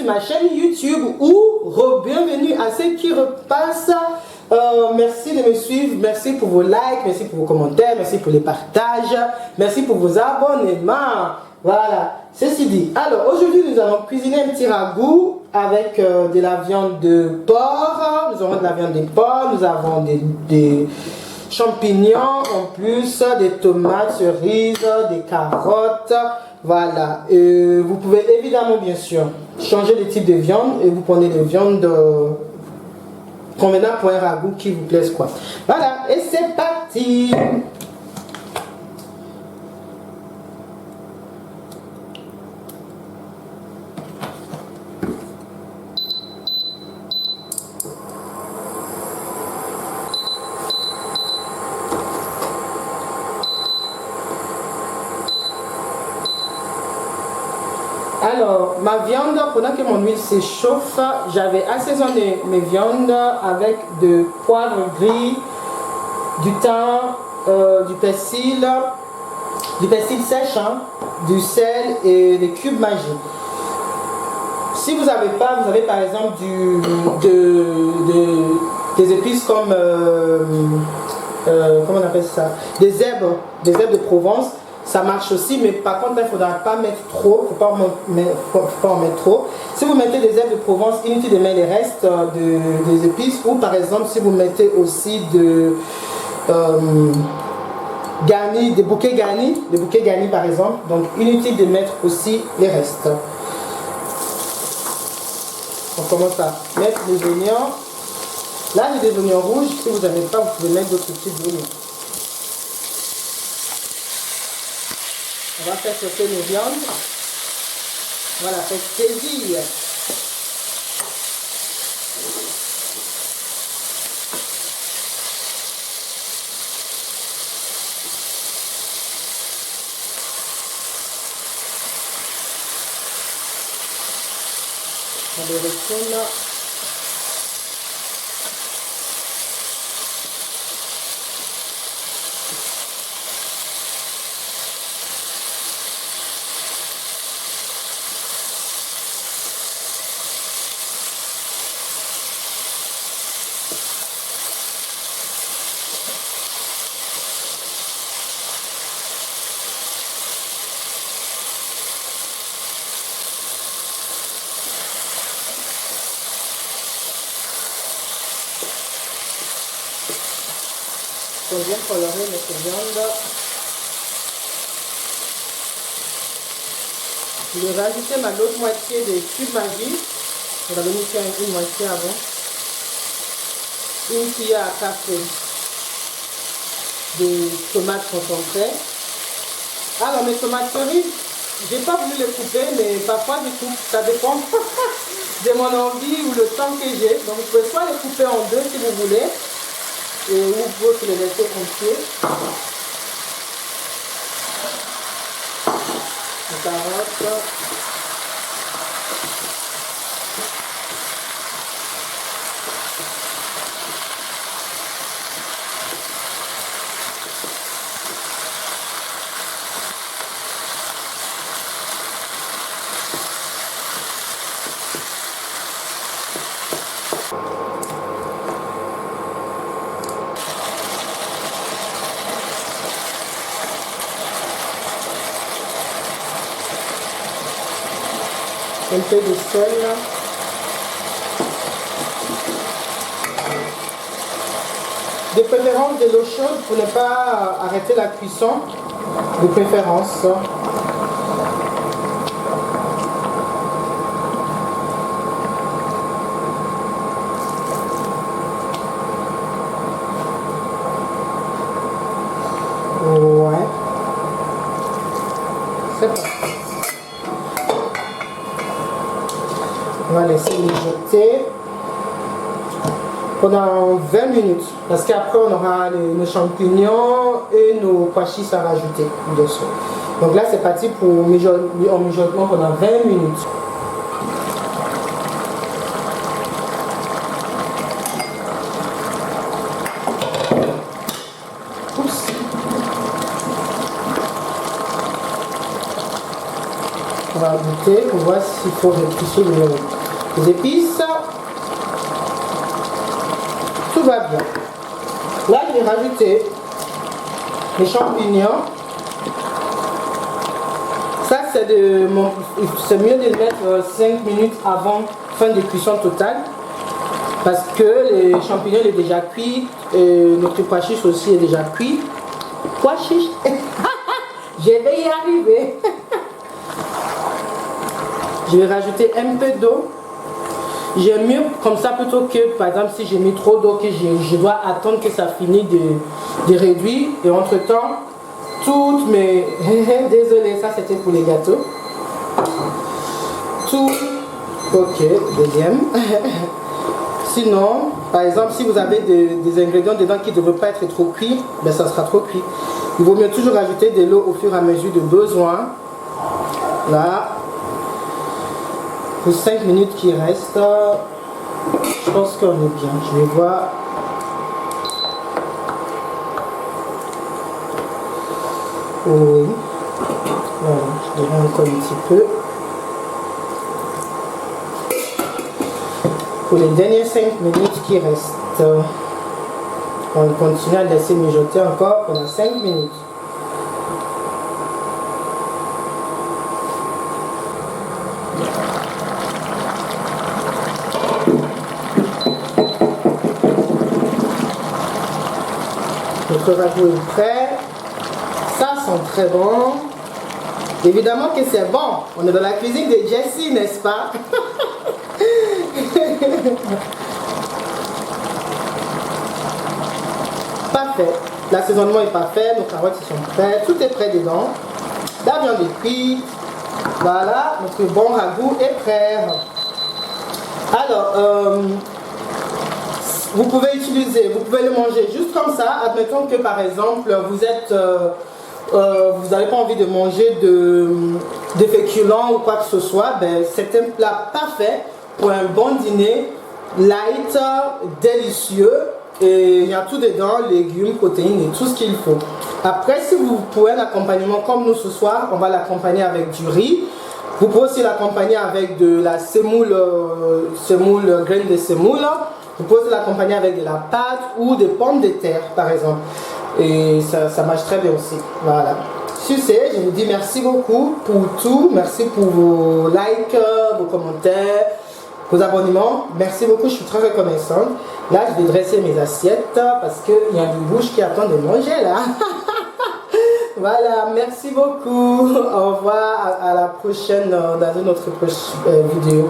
sur ma chaîne YouTube ou bienvenue à ceux qui repassent. Merci de me suivre, merci pour vos likes, merci pour vos commentaires, merci pour les partages, merci pour vos abonnements. Voilà, ceci dit. Alors aujourd'hui nous allons cuisiner un petit ragoût avec de la viande de porc. Nous avons de la viande de porc, nous avons des champignons en plus, des tomates cerises, des carottes. Voilà, vous pouvez évidemment bien sûr changer le type de viande et vous prenez des viandes convenables pour un ragoût qui vous plaise quoi. Voilà, et c'est parti. Alors, ma viande, pendant que mon huile s'échauffe, j'avais assaisonné mes viandes avec de poivre gris, du thym, du persil sèche, du sel et des cubes magiques. Si vous n'avez pas, vous avez par exemple des épices comme, comment on appelle ça, des herbes de Provence. Ça marche aussi, mais par contre, il ne faudra pas mettre trop. Il ne faut pas en mettre trop. Si vous mettez des herbes de Provence, inutile de mettre les restes des épices. Ou par exemple, si vous mettez aussi des bouquets garnis par exemple. Donc, inutile de mettre aussi les restes. On commence à mettre les oignons. Là, j'ai des oignons rouges. Si vous n'avez pas, vous pouvez mettre d'autres types d'oignons. On va faire sauter nos viandes. Voilà, faites plaisir. On les retourne. On vient colorer notre viande. Je vais rajouter l'autre moitié des cubes magiques. On va venir faire une moitié avant. Une cuillère à café de tomates concentrées. Alors mes tomates cerises, j'ai pas voulu les couper, mais parfois je coupe. Ça dépend de mon envie ou le temps que j'ai. Donc vous pouvez soit les couper en deux si vous voulez. Et vous pouvez les laisser entiers. Les carottes. Un peu de sel. De préférence de l'eau chaude pour ne pas arrêter la cuisson. De préférence. Ouais. C'est parti. On va laisser mijoter pendant 20 minutes parce qu'après on aura nos champignons et nos pois chiches à rajouter dessus. Donc là c'est parti pour en mijotement pendant 20 minutes. va goûter pour voir s'il faut rectifier les épices. Tout va bien. Là, je vais rajouter les champignons. Ça, c'est mieux de les mettre 5 minutes avant fin de cuisson totale. Parce que les champignons sont déjà cuits. Et notre pois chiche aussi est déjà cuit. Pois chiche. Je vais y arriver. Je vais rajouter un peu d'eau. J'aime mieux comme ça plutôt que, par exemple, si j'ai mis trop d'eau, que je dois attendre que ça finisse de réduire. Et entre-temps, toutes mes... Désolé, ça c'était pour les gâteaux. Tout... Ok, deuxième. Sinon, par exemple, si vous avez des ingrédients dedans qui ne devraient pas être trop cuits, ben ça sera trop cuit. Il vaut mieux toujours ajouter de l'eau au fur et à mesure de besoin. Là. Pour 5 minutes qui restent, je pense qu'on est bien. Je vais voir. Oui. Voilà, je dirais encore un petit peu. Pour les dernières 5 minutes qui restent, on continue à laisser mijoter encore pendant 5 minutes. Notre ragoût est prêt. Ça sent très bon. Évidemment que c'est bon. On est dans la cuisine de Jessie, n'est-ce pas? Parfait. L'assaisonnement est parfait. Nos carottes sont prêtes. Tout est prêt dedans. La viande est cuite. Voilà. Notre bon ragoût est prêt. Alors, vous pouvez le manger juste comme ça. Admettons que par exemple, vous n'avez pas envie de manger de féculents ou quoi que ce soit. Ben, c'est un plat parfait pour un bon dîner, light, délicieux. Et il y a tout dedans, légumes, protéines et tout ce qu'il faut. Après, si vous pouvez un accompagnement comme nous ce soir, on va l'accompagner avec du riz. Vous pouvez aussi l'accompagner avec de la semoule, graines de semoule. Vous pouvez l'accompagner avec de la pâte ou des pommes de terre, par exemple. Et ça marche très bien aussi. Voilà. Sur ce, je vous dis merci beaucoup pour tout. Merci pour vos likes, vos commentaires, vos abonnements. Merci beaucoup, je suis très reconnaissante. Là, je vais dresser mes assiettes parce qu'il y a une bouche qui attend de manger là. Voilà, merci beaucoup. Au revoir, à la prochaine, dans une autre vidéo.